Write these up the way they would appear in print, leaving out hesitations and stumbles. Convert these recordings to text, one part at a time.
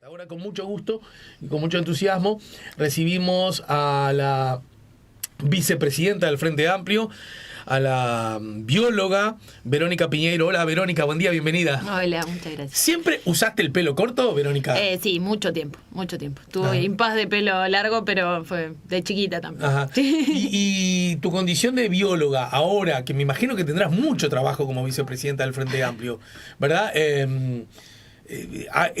Ahora con mucho gusto y con mucho entusiasmo recibimos a la vicepresidenta del Frente Amplio, a la bióloga Verónica Piñeiro. Hola Verónica, buen día, bienvenida. Hola, muchas gracias. ¿Siempre usaste el pelo corto, Verónica? Sí, mucho tiempo. Tuve impas de pelo largo, pero fue de chiquita también. Ajá. Y tu condición de bióloga, ahora que me imagino que tendrás mucho trabajo como vicepresidenta del Frente Amplio, ¿verdad?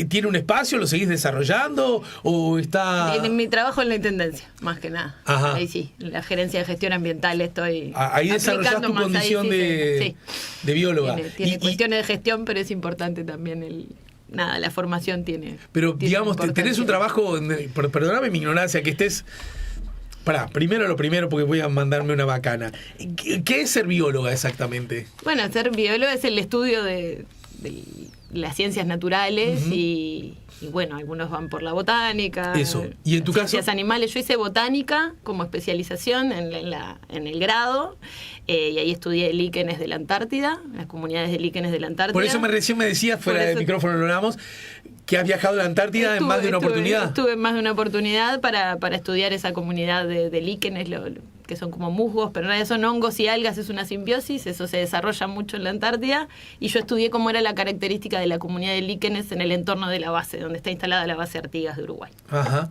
¿Tiene un espacio? ¿Lo seguís desarrollando? ¿O está...? En mi trabajo en la intendencia, más que nada. Ajá. Ahí sí, en la gerencia de gestión ambiental estoy ahí desarrollás tu condición ahí de bióloga. Tiene cuestiones de gestión, pero es importante también la formación tiene. Pero digamos, tenés un trabajo, perdóname mi ignorancia, que estés... Primero lo primero, porque voy a mandarme una bacana. ¿Qué es ser bióloga exactamente? Bueno, ser bióloga es el estudio de las ciencias naturales. Uh-huh. y bueno, algunos van por la botánica. Eso. ¿Y en tu caso? Ciencias animales. Yo hice botánica como especialización en el grado, y ahí estudié líquenes de la Antártida, las comunidades de líquenes de la Antártida. Por eso recién me decías, fuera del micrófono lo hablamos, que has viajado a la Antártida en más de una oportunidad. Estuve en más de una oportunidad para estudiar esa comunidad de líquenes, que son como musgos, pero en realidad son hongos y algas, es una simbiosis, eso se desarrolla mucho en la Antártida, y yo estudié cómo era la característica de la comunidad de líquenes en el entorno de la base, donde está instalada la base Artigas de Uruguay. Ajá.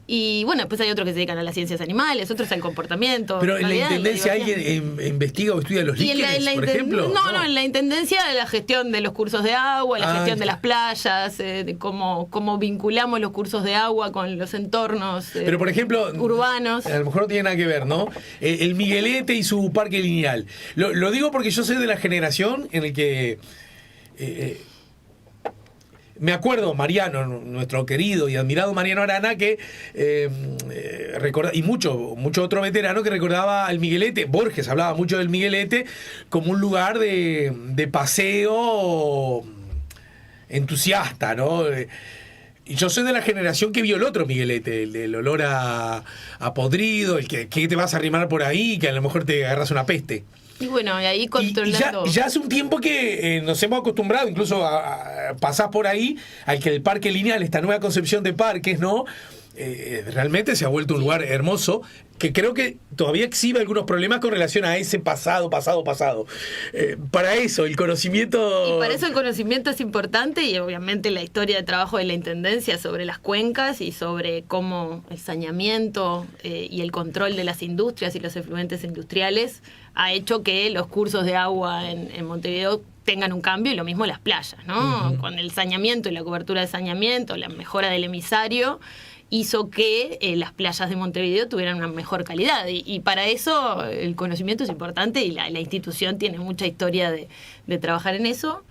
Y bueno, después hay otros que se dedican a las ciencias animales, otros al comportamiento. Pero en la intendencia alguien investiga o estudia los líquenes, por ejemplo. No, en la intendencia la gestión de los cursos de agua, la gestión de las playas, de cómo vinculamos los cursos de agua con los entornos pero por ejemplo, urbanos. A lo mejor no tiene nada que ver, ¿no? El Miguelete y su parque lineal. Lo digo porque yo soy de la generación en el que... me acuerdo, Mariano, nuestro querido y admirado Mariano Arana, que y mucho otro veterano que recordaba al Miguelete. Borges hablaba mucho del Miguelete como un lugar de paseo entusiasta, ¿no? Y yo soy de la generación que vio el otro Miguelete, el del olor a podrido, el que te vas a arrimar por ahí, que a lo mejor te agarras una peste. Y bueno, y ahí controlando... Ya hace un tiempo que nos hemos acostumbrado, incluso a pasar por ahí, al que el parque lineal, esta nueva concepción de parques, ¿no? Realmente se ha vuelto un lugar hermoso, que creo que todavía exhibe algunos problemas con relación a ese pasado. Para eso, el conocimiento... Y para eso el conocimiento es importante, y obviamente la historia de trabajo de la Intendencia sobre las cuencas y sobre cómo el saneamiento y el control de las industrias y los efluentes industriales ha hecho que los cursos de agua en Montevideo tengan un cambio, y lo mismo las playas, ¿no? Uh-huh. Con el saneamiento y la cobertura de saneamiento, la mejora del emisario, hizo que las playas de Montevideo tuvieran una mejor calidad. Y para eso el conocimiento es importante, y la institución tiene mucha historia de trabajar en eso.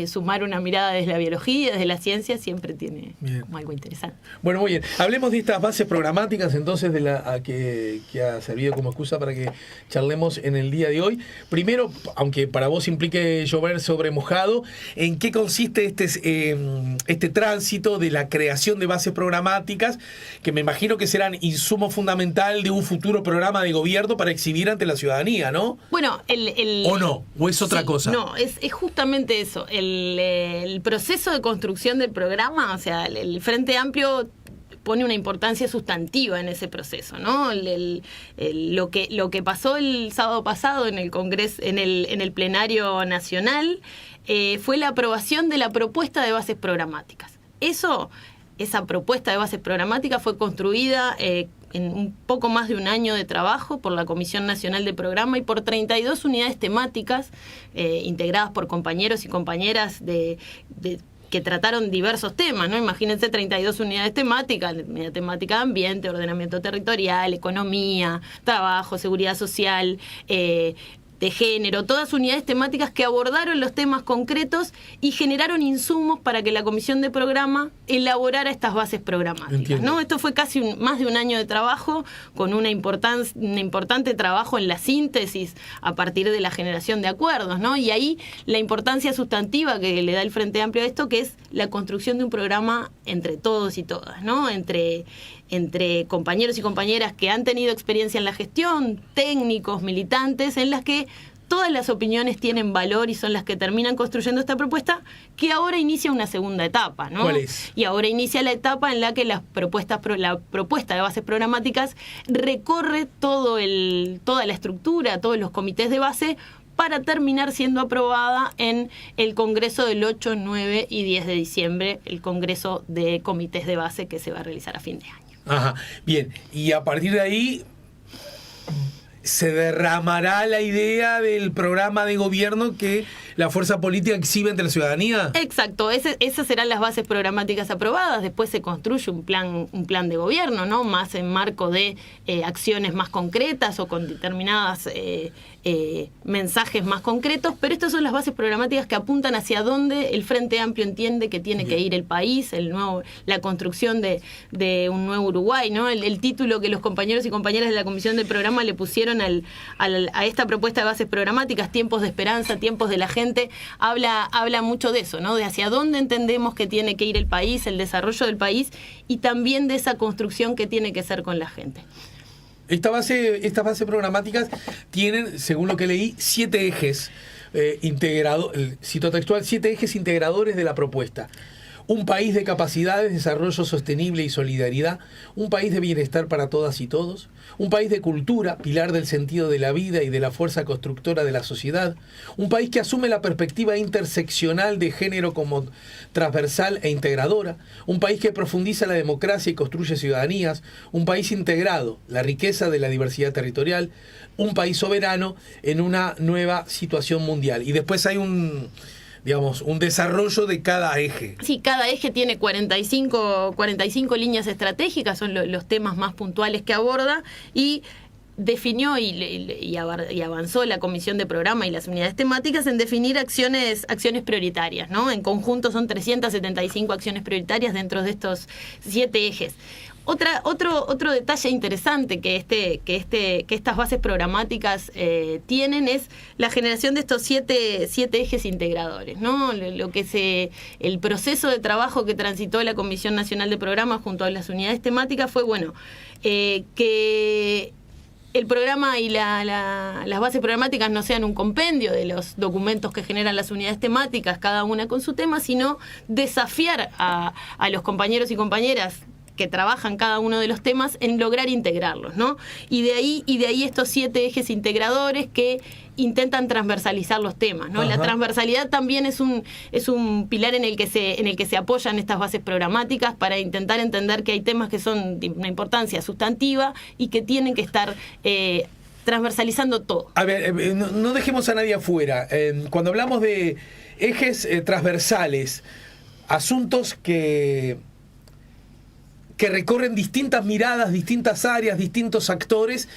Sumar una mirada desde la biología, desde la ciencia, siempre tiene como algo interesante. Bueno, muy bien. Hablemos de estas bases programáticas, entonces, que ha servido como excusa para que charlemos en el día de hoy. Primero, aunque para vos implique llover sobre mojado, ¿en qué consiste este tránsito de la creación de bases programáticas, que me imagino que serán insumo fundamental de un futuro programa de gobierno para exhibir ante la ciudadanía, ¿no? Bueno, ¿O no? ¿O es otra cosa? No, es justamente eso. El proceso de construcción del programa, o sea, el Frente Amplio pone una importancia sustantiva en ese proceso, ¿no? Lo que pasó el sábado pasado en el Congreso, en el plenario nacional, fue la aprobación de la propuesta de bases programáticas. Esa propuesta de bases programáticas fue construida en un poco más de un año de trabajo por la Comisión Nacional de Programa y por 32 unidades temáticas integradas por compañeros y compañeras que trataron diversos temas, ¿no? Imagínense 32 unidades temáticas, unidad temática de ambiente, ordenamiento territorial, economía, trabajo, seguridad social, de género, todas unidades temáticas que abordaron los temas concretos y generaron insumos para que la Comisión de Programa elaborara estas bases programáticas, ¿no? Esto fue casi más de un año de trabajo, con un importante trabajo en la síntesis a partir de la generación de acuerdos, ¿no? Y ahí la importancia sustantiva que le da el Frente Amplio a esto, que es la construcción de un programa entre todos y todas, ¿no? Entre compañeros y compañeras que han tenido experiencia en la gestión, técnicos, militantes, en las que todas las opiniones tienen valor y son las que terminan construyendo esta propuesta, que ahora inicia una segunda etapa, ¿no? ¿Cuál es? Y ahora inicia la etapa en la que la propuesta de bases programáticas recorre toda la estructura, todos los comités de base, para terminar siendo aprobada en el Congreso del 8, 9 y 10 de diciembre, el Congreso de Comités de Base que se va a realizar a fin de año. Ajá, bien. Y a partir de ahí se derramará la idea del programa de gobierno que la fuerza política exhibe ante la ciudadanía. Exacto, esas serán las bases programáticas aprobadas. Después se construye un plan de gobierno, ¿no? Más en marco de acciones más concretas o con determinadas mensajes más concretos, pero estas son las bases programáticas que apuntan hacia dónde el Frente Amplio entiende que tiene que ir el país, la construcción de un nuevo Uruguay, ¿no? El título que los compañeros y compañeras de la Comisión del Programa le pusieron a esta propuesta de bases programáticas, tiempos de esperanza, tiempos de la gente, habla mucho de eso, ¿no? De hacia dónde entendemos que tiene que ir el país, el desarrollo del país, y también de esa construcción que tiene que ser con la gente. Estas bases programáticas tienen, según lo que leí, 7 ejes cito textual, 7 ejes integradores de la propuesta. Un país de capacidades, desarrollo sostenible y solidaridad. Un país de bienestar para todas y todos. Un país de cultura, pilar del sentido de la vida y de la fuerza constructora de la sociedad. Un país que asume la perspectiva interseccional de género como transversal e integradora. Un país que profundiza la democracia y construye ciudadanías. Un país integrado, la riqueza de la diversidad territorial. Un país soberano en una nueva situación mundial. Y después hay un desarrollo de cada eje. Sí, cada eje tiene 45 líneas estratégicas, son los temas más puntuales que aborda, y definió y avanzó la Comisión de Programa y las unidades temáticas en definir acciones prioritarias, ¿no? En conjunto son 375 acciones prioritarias dentro de estos 7 ejes. Otro detalle interesante que estas bases programáticas tienen es la generación de estos siete ejes integradores, ¿no? El proceso de trabajo que transitó la Comisión Nacional de Programas junto a las unidades temáticas fue, que el programa y las bases programáticas no sean un compendio de los documentos que generan las unidades temáticas, cada una con su tema, sino desafiar a los compañeros y compañeras que trabajan cada uno de los temas en lograr integrarlos, ¿no? Y de ahí estos 7 ejes integradores que intentan transversalizar los temas, ¿no? La transversalidad también es un pilar en el que se apoyan estas bases programáticas para intentar entender que hay temas que son de una importancia sustantiva y que tienen que estar transversalizando todo. A ver, no dejemos a nadie afuera. Cuando hablamos de ejes transversales, asuntos que recorren distintas miradas, distintas áreas, distintos actores.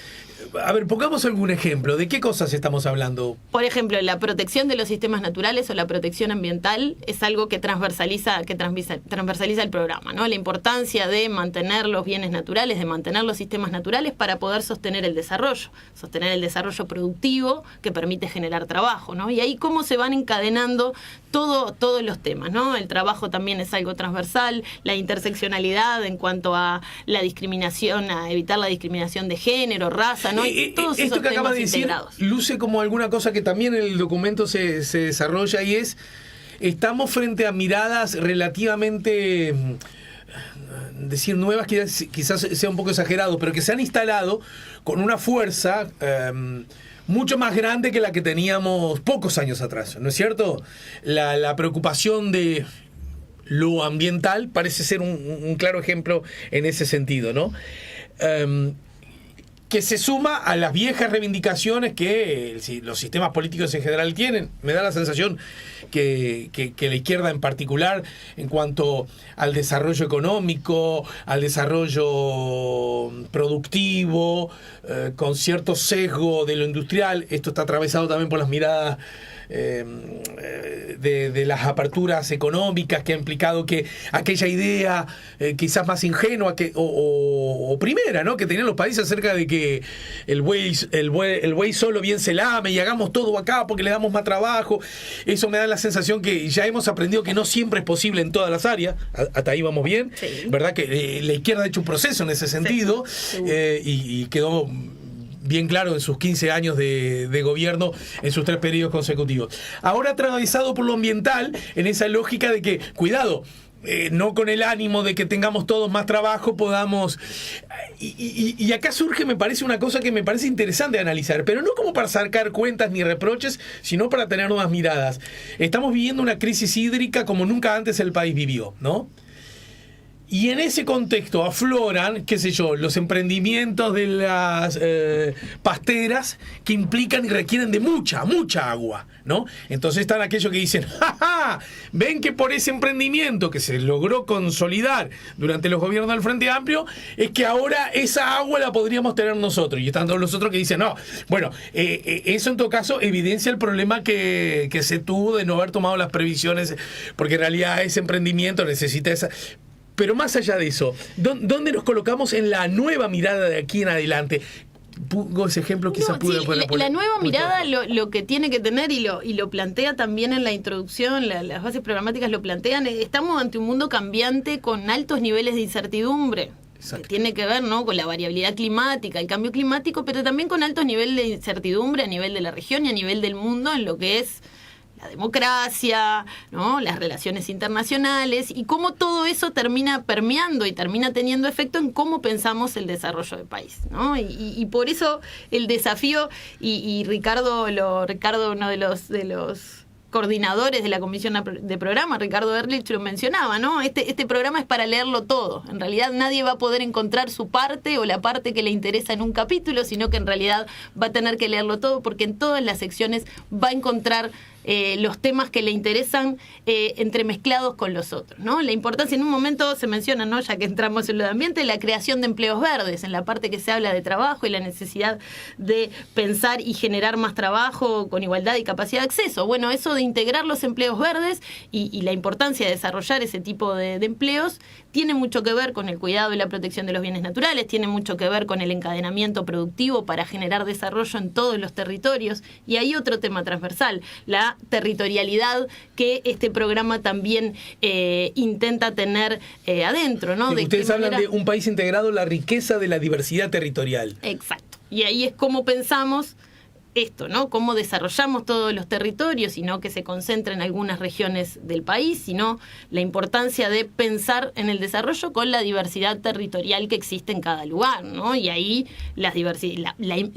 A ver, pongamos algún ejemplo. ¿De qué cosas estamos hablando? Por ejemplo, la protección de los sistemas naturales o la protección ambiental es algo que transversaliza el programa, ¿no? La importancia de mantener los bienes naturales, de mantener los sistemas naturales para poder sostener el desarrollo productivo que permite generar trabajo, ¿no? Y ahí cómo se van encadenando todos los temas, ¿no? El trabajo también es algo transversal, la interseccionalidad en cuanto a la discriminación, a evitar la discriminación de género, raza, ¿no? Todos esos esto que acabas de decir integrados. Luce como alguna cosa que también en el documento se desarrolla, y estamos frente a miradas relativamente, decir nuevas quizás sea un poco exagerado, pero que se han instalado con una fuerza mucho más grande que la que teníamos pocos años atrás, ¿no es cierto? La preocupación de lo ambiental parece ser un claro ejemplo en ese sentido, ¿no? Que se suma a las viejas reivindicaciones que los sistemas políticos en general tienen. Me da la sensación que la izquierda en particular, en cuanto al desarrollo económico, al desarrollo productivo, con cierto sesgo de lo industrial, esto está atravesado también por las miradas de las aperturas económicas, que ha implicado que aquella idea quizás más ingenua o primera, ¿no?, que tenían los países acerca de que el buey solo bien se lame y hagamos todo acá porque le damos más trabajo, eso me da la sensación que ya hemos aprendido que no siempre es posible en todas las áreas. Hasta ahí vamos bien, sí. ¿Verdad? Que la izquierda ha hecho un proceso en ese sentido, sí. Y quedó bien claro en sus 15 años de gobierno, en sus 3 periodos consecutivos. Ahora atravesado por lo ambiental, en esa lógica de que, cuidado, no con el ánimo de que tengamos todos más trabajo, podamos... Y acá surge, me parece, una cosa que me parece interesante analizar, pero no como para sacar cuentas ni reproches, sino para tener nuevas miradas. Estamos viviendo una crisis hídrica como nunca antes el país vivió, ¿no? Y en ese contexto afloran, qué sé yo, los emprendimientos de las pasteras que implican y requieren de mucha agua, ¿no? Entonces están aquellos que dicen, ¡ja, ja! Ven que por ese emprendimiento que se logró consolidar durante los gobiernos del Frente Amplio, es que ahora esa agua la podríamos tener nosotros. Y están todos los otros que dicen, no, bueno, eso en todo caso evidencia el problema que se tuvo de no haber tomado las previsiones, porque en realidad ese emprendimiento necesita esa... Pero más allá de eso, ¿dónde nos colocamos en la nueva mirada de aquí en adelante? Pongo ese ejemplo, quizás pude poner. La nueva mirada lo que tiene que tener, y lo plantea también en la introducción, las bases programáticas lo plantean, estamos ante un mundo cambiante con altos niveles de incertidumbre. Exacto. Que tiene que ver, ¿no?, con la variabilidad climática, el cambio climático, pero también con altos niveles de incertidumbre a nivel de la región y a nivel del mundo en lo que es la democracia, ¿no?, las relaciones internacionales, y cómo todo eso termina permeando y termina teniendo efecto en cómo pensamos el desarrollo del país, ¿no? Y por eso el desafío, y Ricardo, uno de los coordinadores de la comisión de programa, Ricardo Erlich, lo mencionaba, ¿no? Este programa es para leerlo todo. En realidad nadie va a poder encontrar su parte o la parte que le interesa en un capítulo, sino que en realidad va a tener que leerlo todo, porque en todas las secciones va a encontrar los temas que le interesan entremezclados con los otros, ¿no? La importancia, en un momento se menciona, ¿no?, ya que entramos en lo de ambiente, la creación de empleos verdes, en la parte que se habla de trabajo y la necesidad de pensar y generar más trabajo con igualdad y capacidad de acceso. Bueno, eso de integrar los empleos verdes y la importancia de desarrollar ese tipo de empleos tiene mucho que ver con el cuidado y la protección de los bienes naturales, tiene mucho que ver con el encadenamiento productivo para generar desarrollo en todos los territorios. Y hay otro tema transversal, la territorialidad, que este programa también intenta tener adentro, ¿no? Sí, ustedes hablan de un país integrado, la riqueza de la diversidad territorial. Exacto. Y ahí es como pensamos esto, ¿no? Cómo desarrollamos todos los territorios y no que se concentre en algunas regiones del país, sino la importancia de pensar en el desarrollo con la diversidad territorial que existe en cada lugar, ¿no? Y ahí la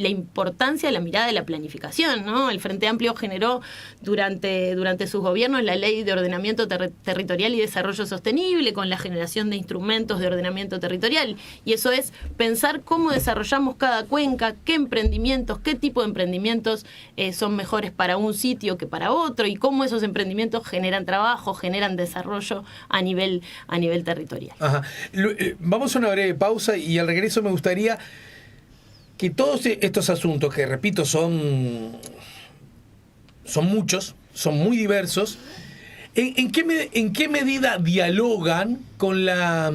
importancia de la mirada de la planificación, ¿no? El Frente Amplio generó durante sus gobiernos la Ley de Ordenamiento Territorial y Desarrollo Sostenible, con la generación de instrumentos de ordenamiento territorial. Y eso es pensar cómo desarrollamos cada cuenca, qué emprendimientos, qué tipo de emprendimientos son mejores para un sitio que para otro, y cómo esos emprendimientos generan trabajo, generan desarrollo a nivel territorial. Ajá. Vamos a una breve pausa y al regreso me gustaría que todos estos asuntos, que repito son muchos, son muy diversos, ¿en qué medida dialogan con la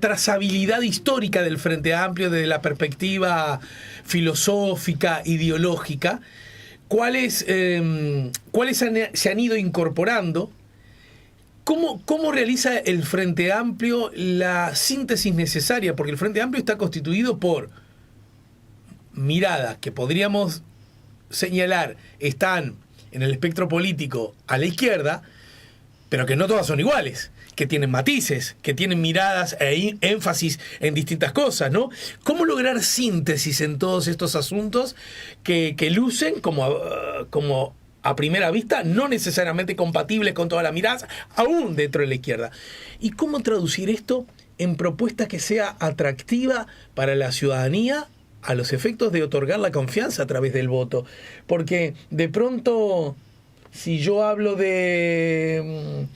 trazabilidad histórica del Frente Amplio desde la perspectiva filosófica, ideológica? ¿Cuáles se han ido incorporando? ¿Cómo realiza el Frente Amplio la síntesis necesaria? Porque el Frente Amplio está constituido por miradas que podríamos señalar están en el espectro político a la izquierda, pero que no todas son iguales, que tienen matices, que tienen miradas e énfasis en distintas cosas, ¿no? ¿Cómo lograr síntesis en todos estos asuntos que lucen como a primera vista no necesariamente compatibles con todas las miradas, aún dentro de la izquierda? ¿Y cómo traducir esto en propuesta que sea atractiva para la ciudadanía a los efectos de otorgar la confianza a través del voto? Porque de pronto, si yo hablo de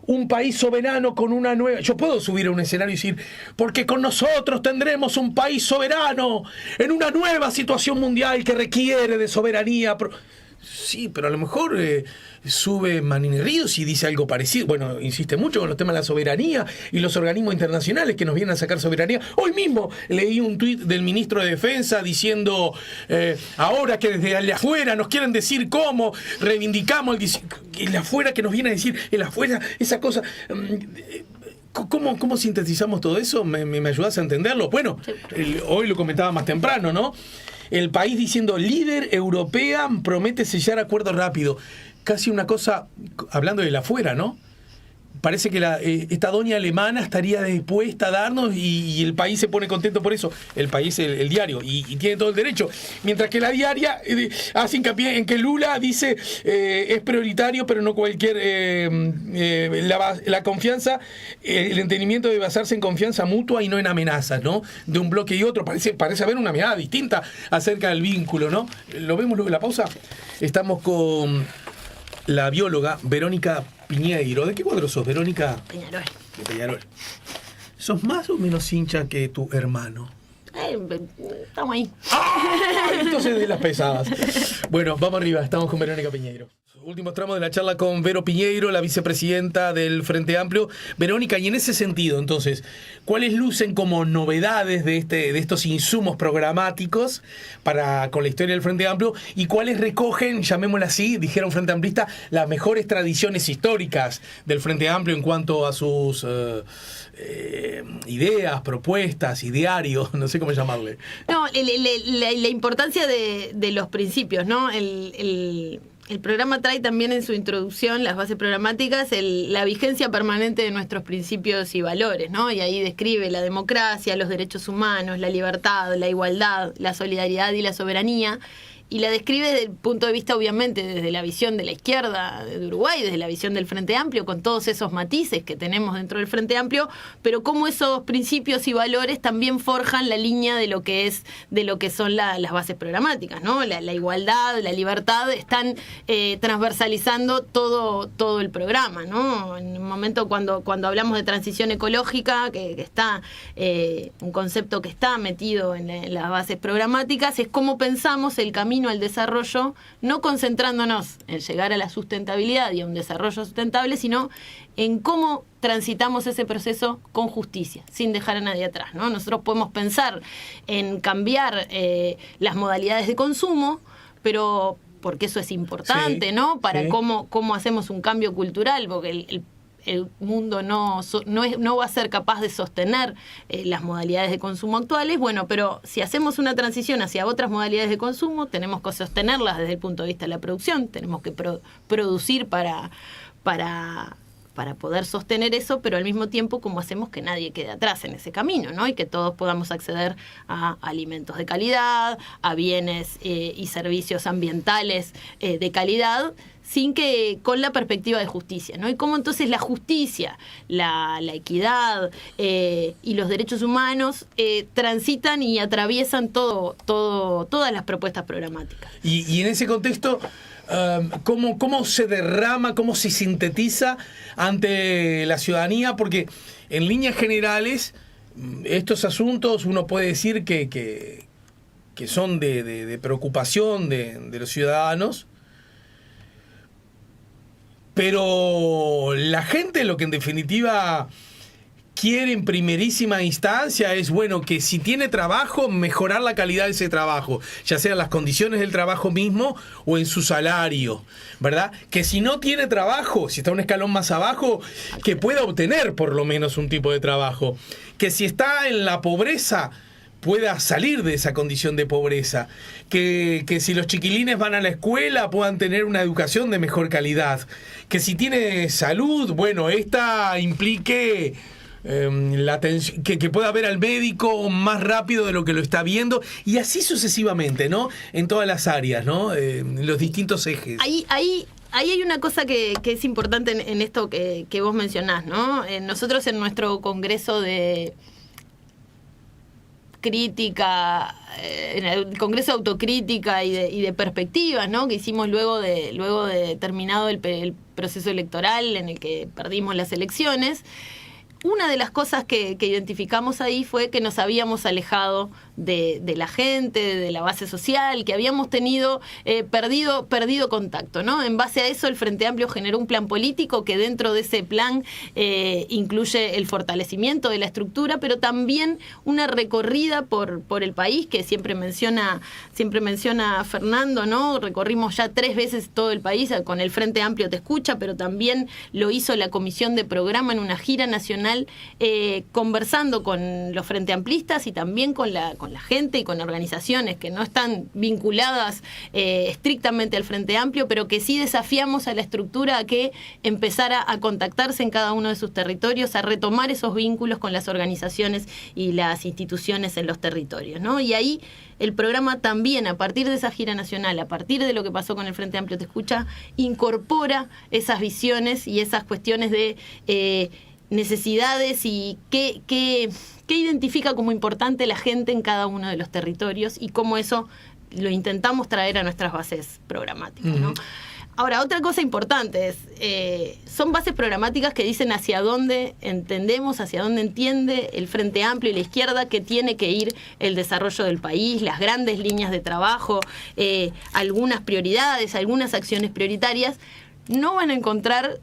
un país soberano con una nueva... Yo puedo subir a un escenario y decir, porque con nosotros tendremos un país soberano en una nueva situación mundial que requiere de soberanía. Sí, pero a lo mejor sube Manini Ríos y dice algo parecido. Bueno, insiste mucho con los temas de la soberanía y los organismos internacionales que nos vienen a sacar soberanía. Hoy mismo leí un tuit del ministro de Defensa diciendo, ahora que desde el afuera nos quieren decir cómo reivindicamos el afuera, que nos viene a decir el afuera, esa cosa... ¿Cómo sintetizamos todo eso? ¿Me ayudás a entenderlo? Bueno, hoy lo comentaba más temprano, ¿no? El país diciendo, líder europea promete sellar acuerdo rápido. Casi una cosa, hablando de la afuera, ¿no? Parece que esta doña alemana estaría dispuesta a darnos y el país se pone contento por eso. El país, el diario, y tiene todo el derecho. Mientras que la diaria hace hincapié en que Lula dice es prioritario, pero no cualquier... la confianza, el entendimiento debe basarse en confianza mutua y no en amenazas, ¿no? De un bloque y otro. Parece haber una mirada distinta acerca del vínculo, ¿no? ¿Lo vemos luego en la pausa? Estamos con la bióloga Verónica Piñeiro. ¿De qué cuadro sos, Verónica? Peñarol. De Peñarol. ¿Sos más o menos hincha que tu hermano? Estamos ahí. ¡Ah! Entonces de las pesadas. Bueno, vamos arriba. Estamos con Verónica Piñeiro. Último tramo de la charla con Vero Piñeiro, la vicepresidenta del Frente Amplio. Verónica, y en ese sentido, entonces, ¿cuáles lucen como novedades de estos insumos programáticos con la historia del Frente Amplio? ¿Y cuáles recogen, llamémosla así, dijeron Frente Amplista, las mejores tradiciones históricas del Frente Amplio en cuanto a sus ideas, propuestas, idearios, no sé cómo llamarle? No, la importancia de los principios, ¿no? El programa trae también en su introducción, las bases programáticas, la vigencia permanente de nuestros principios y valores, ¿no? Y ahí describe la democracia, los derechos humanos, la libertad, la igualdad, la solidaridad y la soberanía. Y la describe desde el punto de vista, obviamente, desde la visión de la izquierda de Uruguay, desde la visión del Frente Amplio, con todos esos matices que tenemos dentro del Frente Amplio, pero cómo esos principios y valores también forjan la línea de lo que son las bases programáticas, ¿no? La igualdad, la libertad están transversalizando todo el programa, ¿no? En un momento cuando hablamos de transición ecológica, que está un concepto que está metido en las bases programáticas, es cómo pensamos el camino al desarrollo, no concentrándonos en llegar a la sustentabilidad y a un desarrollo sustentable, sino en cómo transitamos ese proceso con justicia, sin dejar a nadie atrás, ¿no? Nosotros podemos pensar en cambiar las modalidades de consumo, pero porque eso es importante, sí, ¿no? Para sí, cómo hacemos un cambio cultural, porque el mundo no va a ser capaz de sostener las modalidades de consumo actuales. Bueno, pero si hacemos una transición hacia otras modalidades de consumo, tenemos que sostenerlas desde el punto de vista de la producción, tenemos que producir para poder sostener eso, pero al mismo tiempo cómo hacemos que nadie quede atrás en ese camino, ¿no? Y que todos podamos acceder a alimentos de calidad, a bienes y servicios ambientales de calidad, con la perspectiva de justicia, ¿no? Y cómo entonces la justicia, la equidad y los derechos humanos transitan y atraviesan todas las propuestas programáticas. Y en ese contexto, ¿cómo se derrama, cómo se sintetiza ante la ciudadanía? Porque en líneas generales, estos asuntos uno puede decir que son de preocupación de los ciudadanos, pero la gente lo que en definitiva quiere en primerísima instancia es, bueno, que si tiene trabajo, mejorar la calidad de ese trabajo, ya sea en las condiciones del trabajo mismo o en su salario, ¿verdad? Que si no tiene trabajo, si está un escalón más abajo, que pueda obtener por lo menos un tipo de trabajo. Que si está en la pobreza, pueda salir de esa condición de pobreza, que si los chiquilines van a la escuela puedan tener una educación de mejor calidad, que si tiene salud, bueno, esta implique que pueda ver al médico más rápido de lo que lo está viendo, y así sucesivamente, ¿no? En todas las áreas, ¿no? Los distintos ejes. Ahí hay una cosa que es importante en esto que vos mencionás, ¿no? Nosotros en nuestro congreso de crítica, en el Congreso de Autocrítica y de Perspectivas, ¿no? Que hicimos luego de terminado el proceso electoral en el que perdimos las elecciones. Una de las cosas que identificamos ahí fue que nos habíamos alejado de la gente, de la base social, que habíamos tenido perdido contacto, ¿no? En base a eso, el Frente Amplio generó un plan político que dentro de ese plan incluye el fortalecimiento de la estructura, pero también una recorrida por el país, que siempre menciona Fernando, ¿no? Recorrimos ya 3 veces todo el país, con el Frente Amplio Te Escucha, pero también lo hizo la Comisión de Programa en una gira nacional nacional, conversando con los Frente Amplistas y también con la gente y con organizaciones que no están vinculadas estrictamente al Frente Amplio, pero que sí desafiamos a la estructura a que empezara a contactarse en cada uno de sus territorios, a retomar esos vínculos con las organizaciones y las instituciones en los territorios, ¿no? Y ahí el programa también, a partir de esa gira nacional, a partir de lo que pasó con el Frente Amplio Te Escucha, incorpora esas visiones y esas cuestiones de necesidades y qué identifica como importante la gente en cada uno de los territorios y cómo eso lo intentamos traer a nuestras bases programáticas, ¿no? Ahora, otra cosa importante es, son bases programáticas que dicen hacia dónde entendemos, hacia dónde entiende el Frente Amplio y la izquierda que tiene que ir el desarrollo del país, las grandes líneas de trabajo, algunas prioridades, algunas acciones prioritarias. No van a encontrar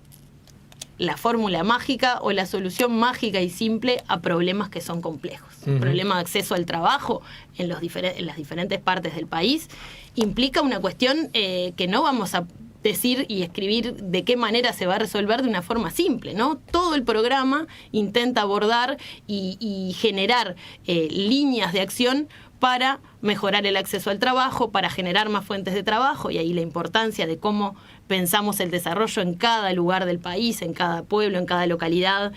la fórmula mágica o la solución mágica y simple a problemas que son complejos. El problema de acceso al trabajo en las diferentes partes del país implica una cuestión que no vamos a decir y escribir de qué manera se va a resolver de una forma simple, ¿no? Todo el programa intenta abordar y generar líneas de acción para mejorar el acceso al trabajo, para generar más fuentes de trabajo, y ahí la importancia de cómo pensamos el desarrollo en cada lugar del país, en cada pueblo, en cada localidad,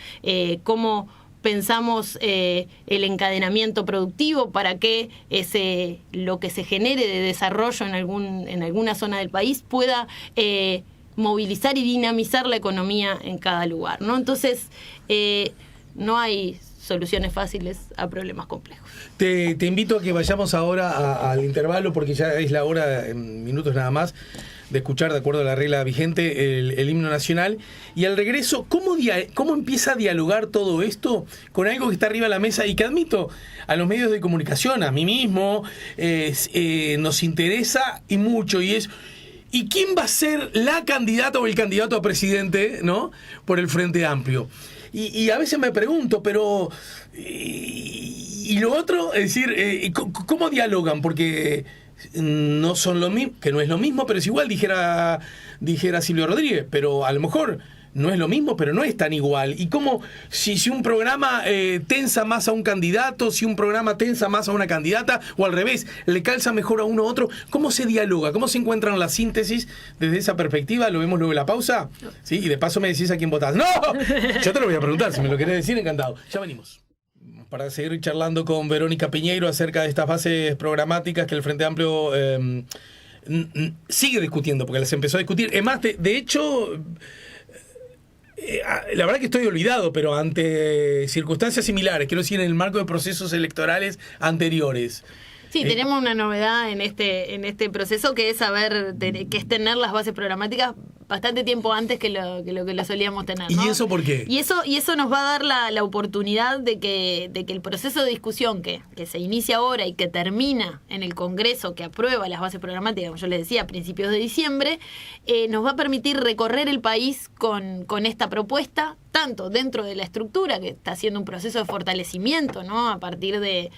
cómo pensamos el encadenamiento productivo para que lo que se genere de desarrollo en alguna zona del país pueda movilizar y dinamizar la economía en cada lugar, ¿no? Entonces, no hay soluciones fáciles a problemas complejos. Te invito a que vayamos ahora al intervalo, porque ya es la hora, en minutos nada más, de escuchar, de acuerdo a la regla vigente, el himno nacional. Y al regreso, ¿cómo empieza a dialogar todo esto con algo que está arriba de la mesa y que admito a los medios de comunicación, a mí mismo, nos interesa y mucho, y es: ¿y quién va a ser la candidata o el candidato a presidente, ¿no?, por el Frente Amplio? Y a veces me pregunto, pero ¿y lo otro? Es decir, ¿cómo dialogan? Porque no son lo mismo, que no es lo mismo, pero es igual, dijera Silvio Rodríguez, pero a lo mejor no es lo mismo, pero no es tan igual. ¿Y cómo, si un programa tensa más a un candidato, si un programa tensa más a una candidata, o al revés, le calza mejor a uno u otro? ¿Cómo se dialoga? ¿Cómo se encuentran las síntesis desde esa perspectiva? ¿Lo vemos luego de la pausa? ¿Sí? Y de paso me decís a quién votás. ¡No! Yo te lo voy a preguntar, si me lo querés decir, encantado. Ya venimos. Para seguir charlando con Verónica Piñeiro acerca de estas bases programáticas que el Frente Amplio sigue discutiendo, porque las empezó a discutir. Es más, de hecho, la verdad que estoy olvidado, pero ante circunstancias similares, quiero decir, en el marco de procesos electorales anteriores. Sí, tenemos una novedad en este proceso, que es que es tener las bases programáticas bastante tiempo antes que lo que solíamos tener, ¿no? ¿Y eso por qué? Y eso nos va a dar la oportunidad de que el proceso de discusión que se inicia ahora y que termina en el Congreso, que aprueba las bases programáticas, como yo les decía, a principios de diciembre, nos va a permitir recorrer el país con esta propuesta, tanto dentro de la estructura, que está haciendo un proceso de fortalecimiento, ¿no?, a partir de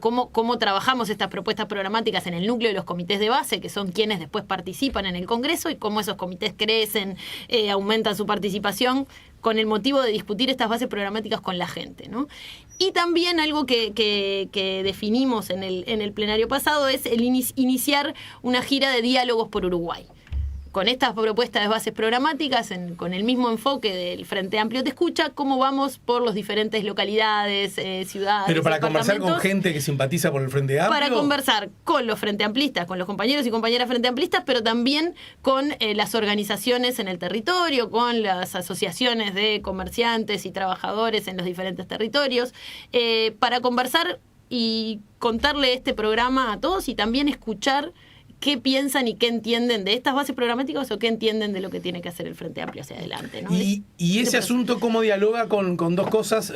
cómo trabajamos estas propuestas programáticas en el núcleo de los comités de base, que son quienes después participan en el Congreso, y cómo esos comités crecen, aumentan su participación con el motivo de discutir estas bases programáticas con la gente, ¿no? Y también algo que definimos en el plenario pasado es el iniciar una gira de diálogos por Uruguay. Con estas propuestas de bases programáticas, con el mismo enfoque del Frente Amplio Te Escucha, cómo vamos por las diferentes localidades, ciudades, pero para conversar con gente que simpatiza por el Frente Amplio. Para conversar con los Frente Amplistas, con los compañeros y compañeras Frente Amplistas, pero también con las organizaciones en el territorio, con las asociaciones de comerciantes y trabajadores en los diferentes territorios, para conversar y contarle este programa a todos y también escuchar qué piensan y qué entienden de estas bases programáticas o qué entienden de lo que tiene que hacer el Frente Amplio hacia adelante, ¿no? Y ese asunto, ¿cómo dialoga con dos cosas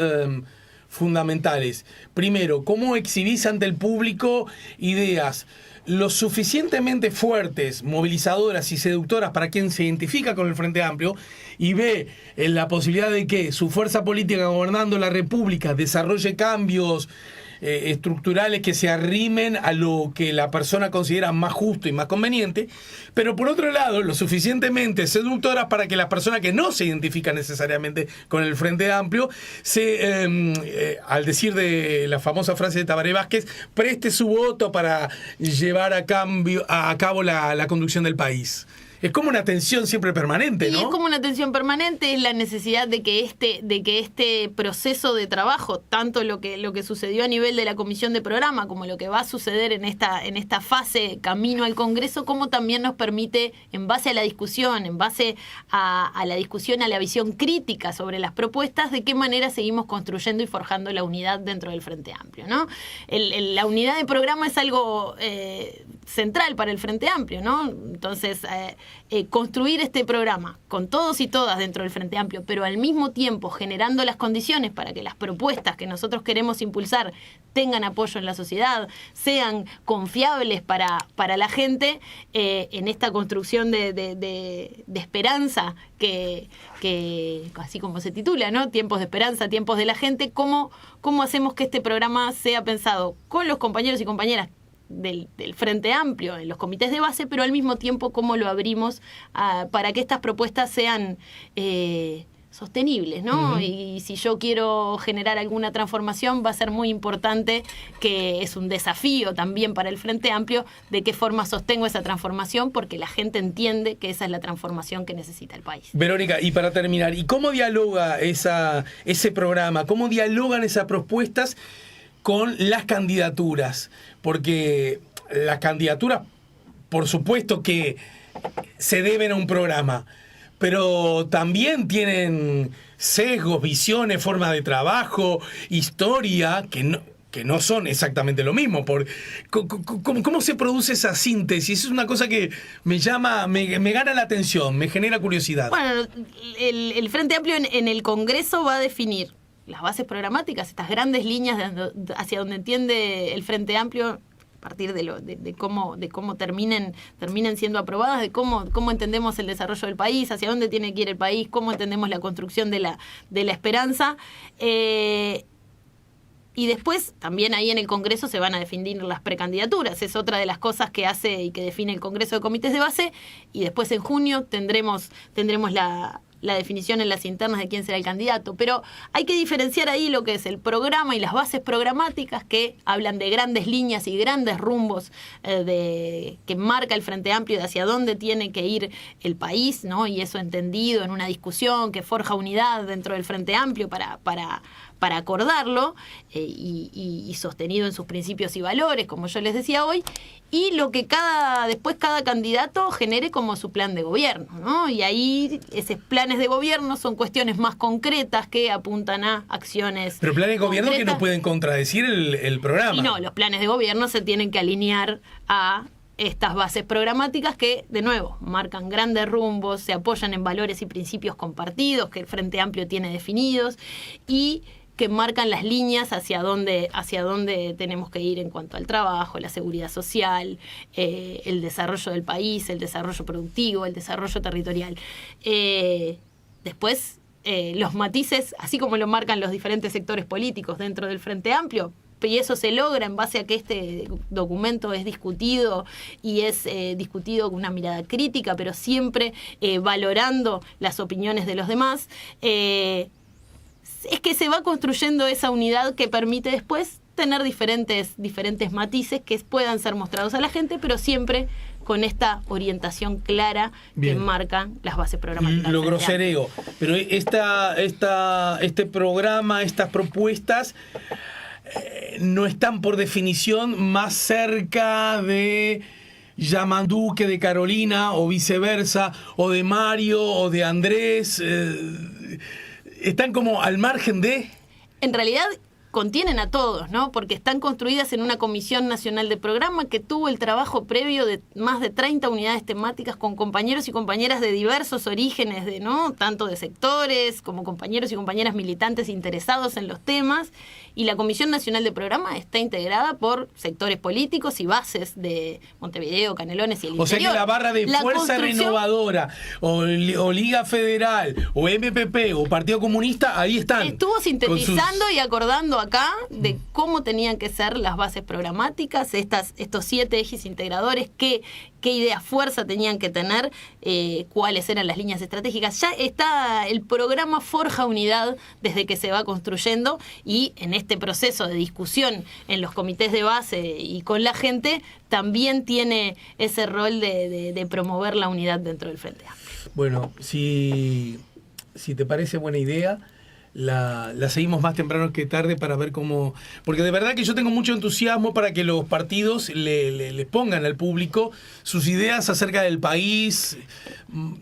fundamentales? Primero, ¿cómo exhibís ante el público ideas lo suficientemente fuertes, movilizadoras y seductoras para quien se identifica con el Frente Amplio y ve la posibilidad de que su fuerza política gobernando la República desarrolle cambios estructurales que se arrimen a lo que la persona considera más justo y más conveniente, pero por otro lado, lo suficientemente seductoras para que las personas que no se identifican necesariamente con el Frente Amplio, al decir de la famosa frase de Tabaré Vázquez, preste su voto para llevar a cabo la conducción del país. Es como una tensión siempre permanente, ¿no? Y es como una tensión permanente, es la necesidad de que este proceso de trabajo, tanto lo que sucedió a nivel de la comisión de programa, como lo que va a suceder en esta fase camino al Congreso, como también nos permite, en base a la discusión, en base a la discusión, a la visión crítica sobre las propuestas, de qué manera seguimos construyendo y forjando la unidad dentro del Frente Amplio, ¿no? La unidad de programa es algo central para el Frente Amplio, ¿no? Entonces, construir este programa con todos y todas dentro del Frente Amplio, pero al mismo tiempo generando las condiciones para que las propuestas que nosotros queremos impulsar tengan apoyo en la sociedad, sean confiables para la gente, en esta construcción de esperanza que así como se titula, ¿no? Tiempos de esperanza, tiempos de la gente. ¿Cómo hacemos que este programa sea pensado con los compañeros y compañeras del Frente Amplio en los comités de base, pero al mismo tiempo cómo lo abrimos para que estas propuestas sean sostenibles, ¿no? Uh-huh. Y si yo quiero generar alguna transformación, va a ser muy importante, que es un desafío también para el Frente Amplio, de qué forma sostengo esa transformación, porque la gente entiende que esa es la transformación que necesita el país. Verónica, y para terminar, ¿y cómo dialoga ese programa? ¿Cómo dialogan esas propuestas con las candidaturas? Porque las candidaturas, por supuesto que se deben a un programa, pero también tienen sesgos, visiones, formas de trabajo, historia, que no son exactamente lo mismo. ¿Cómo se produce esa síntesis? Es una cosa que me gana la atención, me genera curiosidad. Bueno, el Frente Amplio en el Congreso va a definir las bases programáticas, estas grandes líneas hacia donde entiende el Frente Amplio, a partir de cómo terminen siendo aprobadas, de cómo entendemos el desarrollo del país, hacia dónde tiene que ir el país, cómo entendemos la construcción de la esperanza. Y después, también ahí en el Congreso se van a definir las precandidaturas. Es otra de las cosas que hace y que define el Congreso de Comités de Base. Y después en junio tendremos la definición en las internas de quién será el candidato. Pero hay que diferenciar ahí lo que es el programa y las bases programáticas, que hablan de grandes líneas y grandes rumbos que marca el Frente Amplio de hacia dónde tiene que ir el país, ¿no? Y eso entendido en una discusión que forja unidad dentro del Frente Amplio para acordarlo, y sostenido en sus principios y valores, como yo les decía hoy, y lo que después cada candidato genere como su plan de gobierno, ¿no? Y ahí esos planes de gobierno son cuestiones más concretas que apuntan a acciones. Pero planes de gobierno que no pueden contradecir el programa. Y no, los planes de gobierno se tienen que alinear a estas bases programáticas que, de nuevo, marcan grandes rumbos, se apoyan en valores y principios compartidos que el Frente Amplio tiene definidos, y que marcan las líneas hacia dónde tenemos que ir en cuanto al trabajo, la seguridad social, el desarrollo del país, el desarrollo productivo, el desarrollo territorial. Después, los matices, así como lo marcan los diferentes sectores políticos dentro del Frente Amplio, y eso se logra en base a que este documento es discutido, y es discutido con una mirada crítica, pero siempre valorando las opiniones de los demás. Es que se va construyendo esa unidad que permite después tener diferentes matices que puedan ser mostrados a la gente, pero siempre con esta orientación clara. Bien, que marcan las bases programáticas. Lo grosereo. Pero este programa, estas propuestas, no están por definición más cerca de Yamandú que de Carolina, o viceversa, o de Mario, o de Andrés. Están como al margen de... En realidad contienen a todos, ¿no? Porque están construidas en una Comisión Nacional de Programa que tuvo el trabajo previo de más de 30 unidades temáticas con compañeros y compañeras de diversos orígenes, ¿no? Tanto de sectores como compañeros y compañeras militantes interesados en los temas. Y la Comisión Nacional de Programa está integrada por sectores políticos y bases de Montevideo, Canelones y el interior. O sea que la barra de Fuerza Renovadora, o Liga Federal, o MPP, o Partido Comunista, ahí están. Estuvo sintetizando y acordando acá de cómo tenían que ser las bases programáticas, estos 7 ejes integradores, qué idea fuerza tenían que tener, cuáles eran las líneas estratégicas. Ya está, el programa forja unidad desde que se va construyendo, y en este proceso de discusión en los comités de base y con la gente también tiene ese rol de promover la unidad dentro del Frente Amplio. Bueno, si te parece buena idea, la seguimos más temprano que tarde para ver cómo... Porque de verdad que yo tengo mucho entusiasmo para que los partidos le pongan al público sus ideas acerca del país.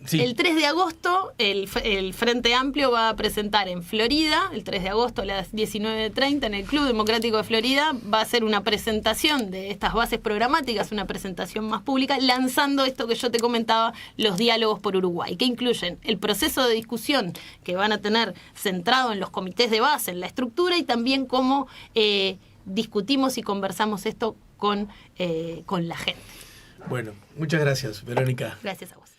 Sí. El 3 de agosto el Frente Amplio va a presentar en Florida, el 3 de agosto a las 19:30 en el Club Democrático de Florida, va a ser una presentación de estas bases programáticas, una presentación más pública, lanzando esto que yo te comentaba, los diálogos por Uruguay, que incluyen el proceso de discusión que van a tener centrado en los comités de base, en la estructura, y también cómo discutimos y conversamos esto con la gente. Bueno, muchas gracias, Verónica. Gracias a vos.